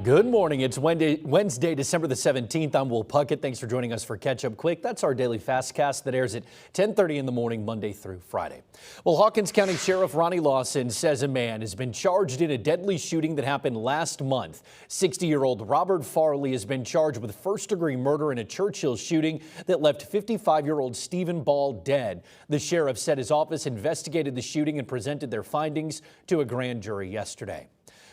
Good morning. It's Wednesday, December the 17th. I'm Will Puckett. Thanks for joining us for Catch Up Quick. That's our daily fastcast that airs at 10:30 in the morning, Monday through Friday. Well, Hawkins County Sheriff Ronnie Lawson says a man has been charged in a deadly shooting that happened last month. 60-year-old Robert Farley has been charged with first-degree murder in a Churchill shooting that left 55-year-old Stephen Ball dead. The sheriff said his office investigated the shooting and presented their findings to a grand jury yesterday.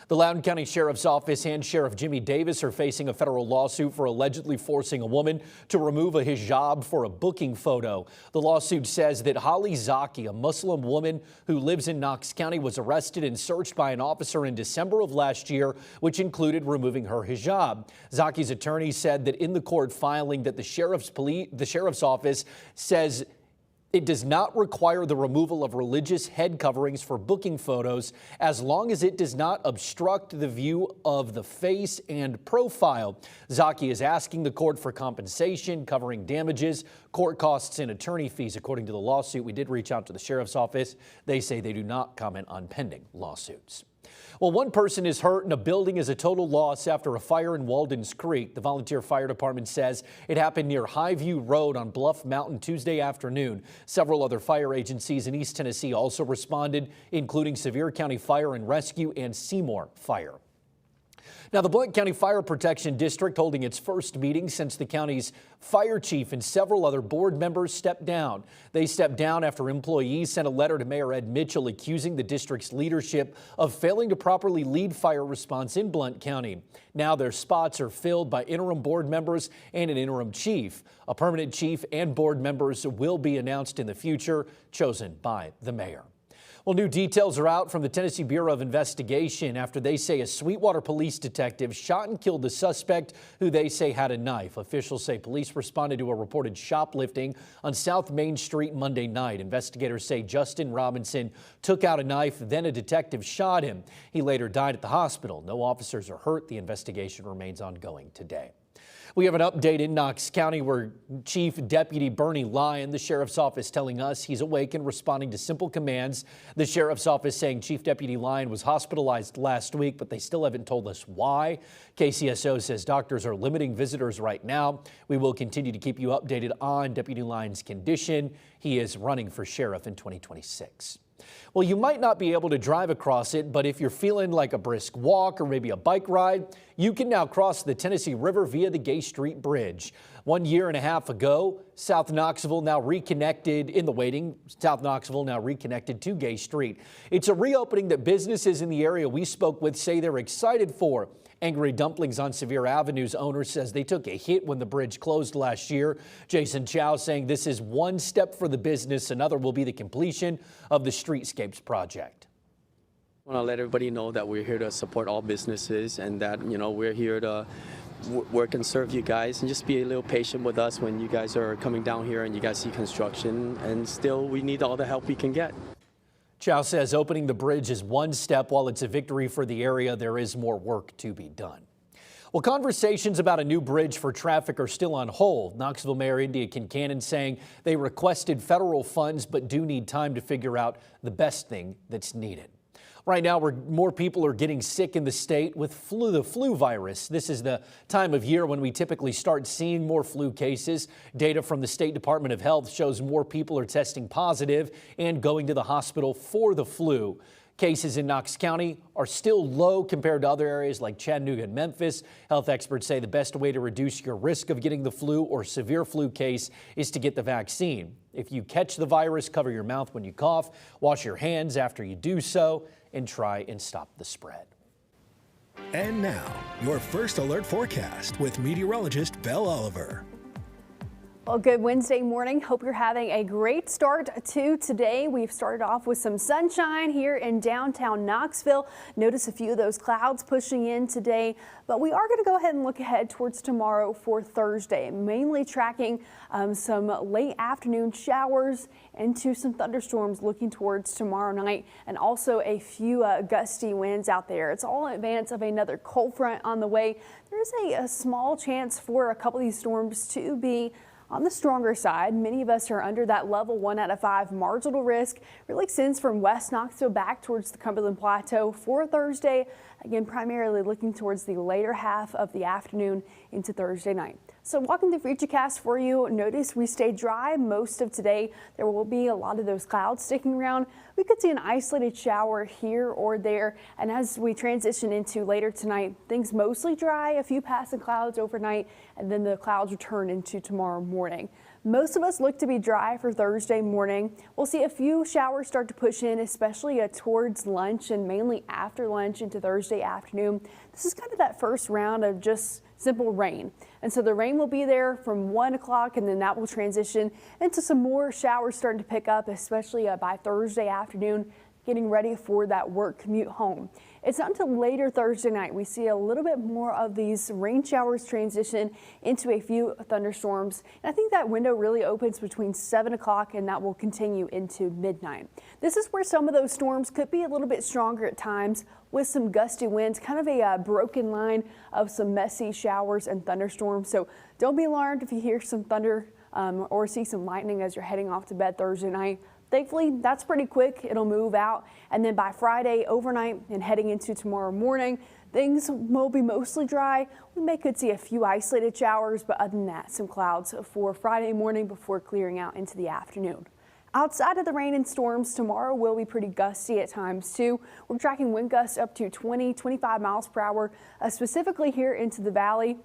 The Loudoun County Sheriff's Office and Sheriff Jimmy Davis are facing a federal lawsuit for allegedly forcing a woman to remove a hijab for a booking photo. The lawsuit says that Holly Zaki, a Muslim woman who lives in Knox County, was arrested and searched by an officer in December of last year, which included removing her hijab. Zaki's attorney said that in the court filing that the sheriff's office says it does not require the removal of religious head coverings for booking photos as long as it does not obstruct the view of the face and profile. Zaki is asking the court for compensation, covering damages, court costs, and attorney fees. According to the lawsuit, we did reach out to the sheriff's office. They say they do not comment on pending lawsuits. Well, one person is hurt and a building is a total loss after a fire in Walden's Creek. The volunteer fire department says it happened near Highview Road on Bluff Mountain Tuesday afternoon. Several other fire agencies in East Tennessee also responded, including Sevier County Fire and Rescue and Seymour Fire. Now, the Blount County Fire Protection District holding its first meeting since the county's fire chief and several other board members stepped down. They stepped down after employees sent a letter to Mayor Ed Mitchell accusing the district's leadership of failing to properly lead fire response in Blount County. Now their spots are filled by interim board members and an interim chief. A permanent chief and board members will be announced in the future, chosen by the mayor. Well, new details are out from the Tennessee Bureau of Investigation after they say a Sweetwater police detective shot and killed the suspect who they say had a knife. Officials say police responded to a reported shoplifting on South Main Street Monday night. Investigators say Justin Robinson took out a knife, then a detective shot him. He later died at the hospital. No officers are hurt. The investigation remains ongoing today. We have an update in Knox County where Chief Deputy Bernie Lyon, the sheriff's office, telling us he's awake and responding to simple commands. The sheriff's office saying Chief Deputy Lyon was hospitalized last week, but they still haven't told us why. KCSO says doctors are limiting visitors right now. We will continue to keep you updated on Deputy Lyon's condition. He is running for sheriff in 2026. Well, you might not be able to drive across it, but if you're feeling like a brisk walk or maybe a bike ride, you can now cross the Tennessee River via the Gay Street Bridge. 1.5 years ago, South Knoxville now reconnected to Gay Street. It's a reopening that businesses in the area we spoke with say they're excited for. Angry Dumplings on Sevier Avenue's owner says they took a hit when the bridge closed last year. Jason Chow saying this is one step for the business. Another will be the completion of the Streetscapes project. I want to let everybody know that we're here to support all businesses and that, we're here to work and serve you guys, and just be a little patient with us when you guys are coming down here and you guys see construction, and still we need all the help we can get. Chow says opening the bridge is one step. While it's a victory for the area, there is more work to be done. Well, conversations about a new bridge for traffic are still on hold. Knoxville Mayor India Kincannon saying they requested federal funds but do need time to figure out the best thing that's needed. Right now, more people are getting sick in the state with the flu virus. This is the time of year when we typically start seeing more flu cases. Data from the State Department of Health shows more people are testing positive and going to the hospital for the flu. Cases in Knox County are still low compared to other areas like Chattanooga and Memphis. Health experts say the best way to reduce your risk of getting the flu or severe flu case is to get the vaccine. If you catch the virus, cover your mouth when you cough, wash your hands after you do so, and try and stop the spread. And now, your first alert forecast with meteorologist Belle Oliver. Well, good Wednesday morning. Hope you're having a great start to today. We've started off with some sunshine here in downtown Knoxville. Notice a few of those clouds pushing in today, but we are going to go ahead and look ahead towards tomorrow for Thursday, mainly tracking some late afternoon showers into some thunderstorms looking towards tomorrow night, and also a few gusty winds out there. It's all in advance of another cold front on the way. There's a small chance for a couple of these storms to be on the stronger side. Many of us are under that level 1 out of 5 marginal risk. Really extends from West Knoxville back towards the Cumberland Plateau for Thursday. Again, primarily looking towards the later half of the afternoon into Thursday night. So walking the FutureCast for you, notice we stay dry most of today. There will be a lot of those clouds sticking around. We could see an isolated shower here or there. And as we transition into later tonight, things mostly dry, a few passing clouds overnight, and then the clouds return into tomorrow morning. Most of us look to be dry for Thursday morning. We'll see a few showers start to push in, especially towards lunch and mainly after lunch into Thursday afternoon. This is kind of that first round of just simple rain. And so the rain will be there from 1 o'clock, and then that will transition into some more showers starting to pick up, especially by Thursday afternoon, getting ready for that work commute home. It's not until later Thursday night we see a little bit more of these rain showers transition into a few thunderstorms. And I think that window really opens between 7 o'clock, and that will continue into midnight. This is where some of those storms could be a little bit stronger at times with some gusty winds, kind of a broken line of some messy showers and thunderstorms. So don't be alarmed if you hear some thunder or see some lightning as you're heading off to bed Thursday night. Thankfully, that's pretty quick. It'll move out. And then by Friday overnight and heading into tomorrow morning, things will be mostly dry. We could see a few isolated showers, but other than that, some clouds for Friday morning before clearing out into the afternoon. Outside of the rain and storms, tomorrow will be pretty gusty at times too. We're tracking wind gusts up to 20-25 miles per hour, specifically here into the valley.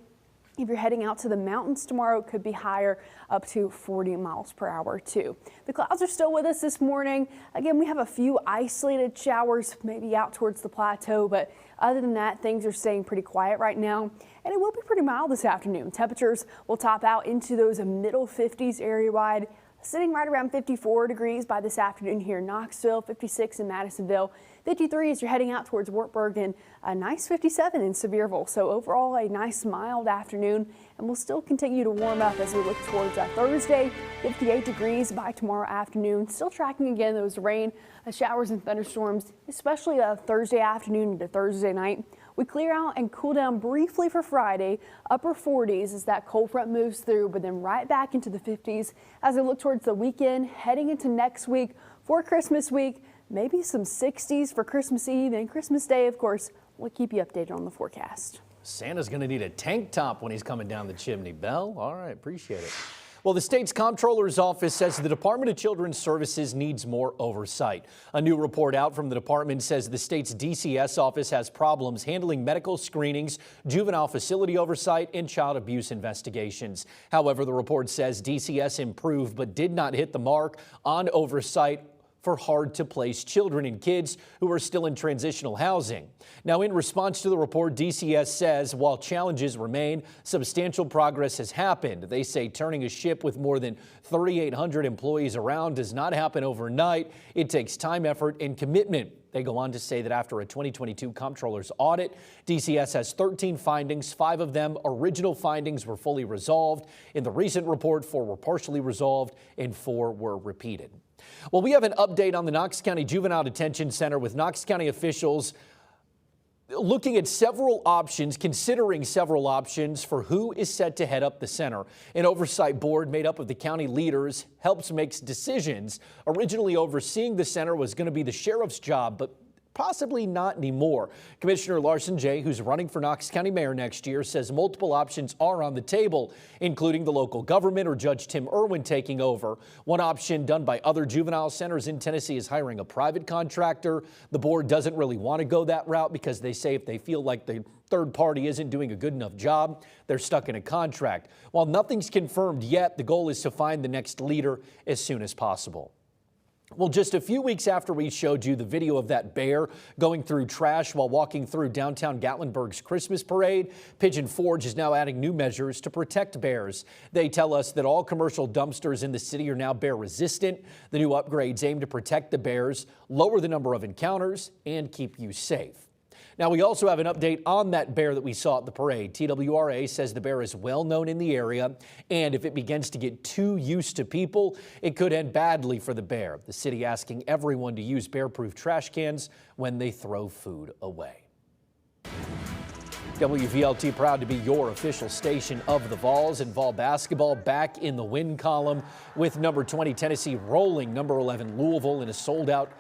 If you're heading out to the mountains tomorrow, it could be higher, up to 40 miles per hour too. The clouds are still with us this morning. Again, we have a few isolated showers, maybe out towards the plateau, but other than that, things are staying pretty quiet right now. And it will be pretty mild this afternoon. Temperatures will top out into those middle 50s area-wide, sitting right around 54 degrees by this afternoon here in Knoxville, 56 in Madisonville, 53 as you're heading out towards Wartburg, and a nice 57 in Sevierville. So overall, a nice mild afternoon, and we'll still continue to warm up as we look towards Thursday, 58 degrees by tomorrow afternoon. Still tracking again those rain, showers and thunderstorms, especially Thursday afternoon into Thursday night. We clear out and cool down briefly for Friday, upper 40s as that cold front moves through, but then right back into the 50s as we look towards the weekend, heading into next week for Christmas week. Maybe some 60s for Christmas Eve and Christmas Day, of course. We'll keep you updated on the forecast. Santa's going to need a tank top when he's coming down the chimney, Belle. All right, appreciate it. Well, the state's comptroller's office says the Department of Children's Services needs more oversight. A new report out from the department says the state's DCS office has problems handling medical screenings, juvenile facility oversight, and child abuse investigations. However, the report says DCS improved but did not hit the mark on oversight for hard-to-place children and kids who are still in transitional housing. Now, in response to the report, DCS says while challenges remain, substantial progress has happened. They say turning a ship with more than 3,800 employees around does not happen overnight. It takes time, effort, and commitment. They go on to say that after a 2022 comptroller's audit, DCS has 13 findings. 5 of them original findings were fully resolved. In the recent report, 4 were partially resolved and 4 were repeated. Well, we have an update on the Knox County Juvenile Detention Center with Knox County officials looking at several options, considering several options for who is set to head up the center. An oversight board made up of the county leaders helps make decisions. Originally overseeing the center was going to be the sheriff's job, but possibly not anymore. Commissioner Larson J., who's running for Knox County mayor next year, says multiple options are on the table, including the local government or Judge Tim Irwin taking over. One option done by other juvenile centers in Tennessee is hiring a private contractor. The board doesn't really want to go that route because they say if they feel like the third party isn't doing a good enough job, they're stuck in a contract. While nothing's confirmed yet, the goal is to find the next leader as soon as possible. Well, just a few weeks after we showed you the video of that bear going through trash while walking through downtown Gatlinburg's Christmas parade, Pigeon Forge is now adding new measures to protect bears. They tell us that all commercial dumpsters in the city are now bear resistant. The new upgrades aim to protect the bears, lower the number of encounters, and keep you safe. Now, we also have an update on that bear that we saw at the parade. TWRA says the bear is well known in the area, and if it begins to get too used to people, it could end badly for the bear. The city asking everyone to use bear-proof trash cans when they throw food away. WVLT proud to be your official station of the Vols, and Vol basketball back in the win column with number 20 Tennessee rolling number 11 Louisville in a sold-out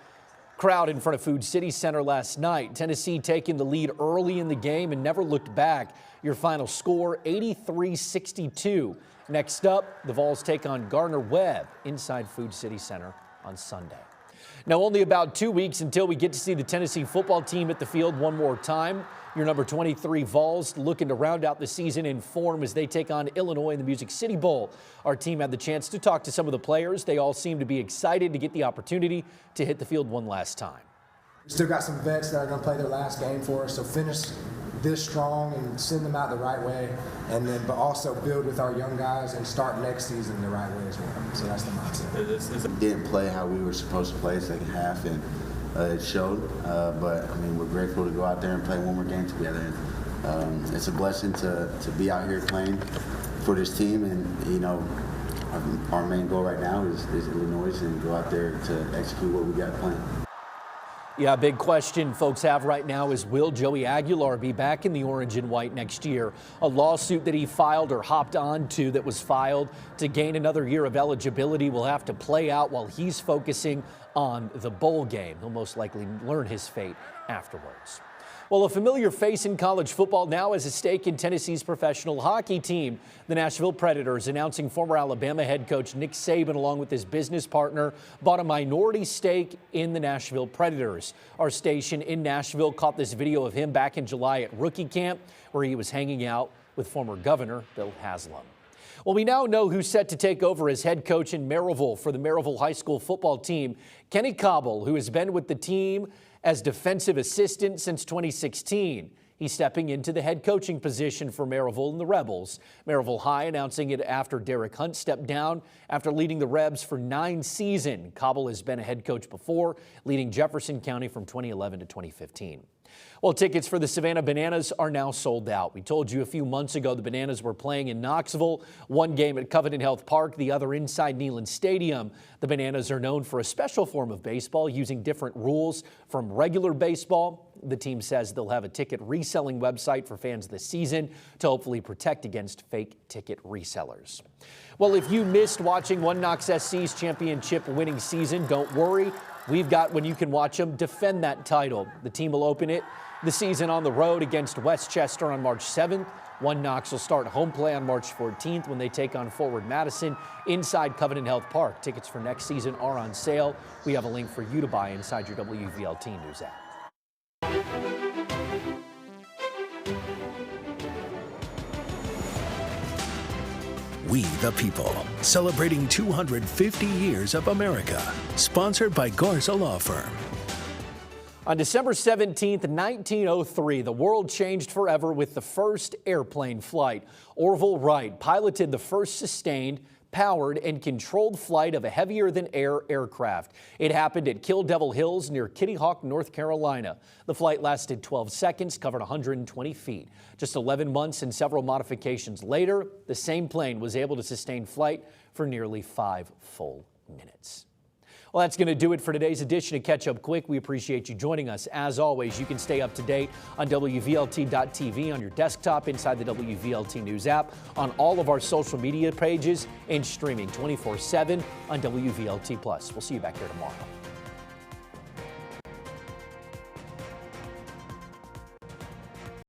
Crowd in front of Food City Center last night. Tennessee taking the lead early in the game and never looked back. Your final score, 83-62. Next up, the Vols take on Gardner-Webb inside Food City Center on Sunday. Now, only about 2 weeks until we get to see the Tennessee football team at the field one more time. Your number 23 Vols looking to round out the season in form as they take on Illinois in the Music City Bowl. Our team had the chance to talk to some of the players. They all seem to be excited to get the opportunity to hit the field one last time. We still got some vets that are going to play their last game for us, so finish this strong and send them out the right way, but also build with our young guys and start next season the right way as well. So that's the mindset. We didn't play how we were supposed to play second half, and it showed. But I mean, we're grateful to go out there and play one more game together. And it's a blessing to be out here playing for this team, and you know, our main goal right now is Illinois, and go out there to execute what we got planned. Yeah, big question folks have right now is, will Joey Aguilar be back in the orange and white next year? A lawsuit that he filed or hopped on to that was filed to gain another year of eligibility will have to play out while he's focusing on the bowl game. He'll most likely learn his fate afterwards. Well, a familiar face in college football now has a stake in Tennessee's professional hockey team. The Nashville Predators announcing former Alabama head coach Nick Saban, along with his business partner, bought a minority stake in the Nashville Predators. Our station in Nashville caught this video of him back in July at rookie camp, where he was hanging out with former Governor Bill Haslam. Well, we now know who's set to take over as head coach in Maryville for the Maryville High School football team. Kenny Cobble, who has been with the team as defensive assistant since 2016. He's stepping into the head coaching position for Maryville and the Rebels. Maryville High announcing it after Derek Hunt stepped down after leading the Rebs for 9 seasons. Cobble has been a head coach before, leading Jefferson County from 2011 to 2015. Well, tickets for the Savannah Bananas are now sold out. We told you a few months ago the Bananas were playing in Knoxville, one game at Covenant Health Park, the other inside Neyland Stadium. The Bananas are known for a special form of baseball using different rules from regular baseball. The team says they'll have a ticket reselling website for fans this season to hopefully protect against fake ticket resellers. Well, if you missed watching One Knox SC's championship winning season, don't worry. We've got when you can watch them defend that title. The team will open it the season on the road against Westchester on March 7th. One Knox will start home play on March 14th when they take on Forward Madison inside Covenant Health Park. Tickets for next season are on sale. We have a link for you to buy inside your WVLT News app. We the People, celebrating 250 years of America. Sponsored by Garza Law Firm. On December 17th, 1903, the world changed forever with the first airplane flight. Orville Wright piloted the first sustained, powered, and controlled flight of a heavier-than-air aircraft. It happened at Kill Devil Hills near Kitty Hawk, North Carolina. The flight lasted 12 seconds, covered 120 feet. Just 11 months and several modifications later, the same plane was able to sustain flight for nearly 5 full minutes. Well, that's going to do it for today's edition of Catch Up Quick. We appreciate you joining us. As always, you can stay up to date on WVLT.tv on your desktop, inside the WVLT News app, on all of our social media pages, and streaming 24/7 on WVLT+. We'll see you back here tomorrow.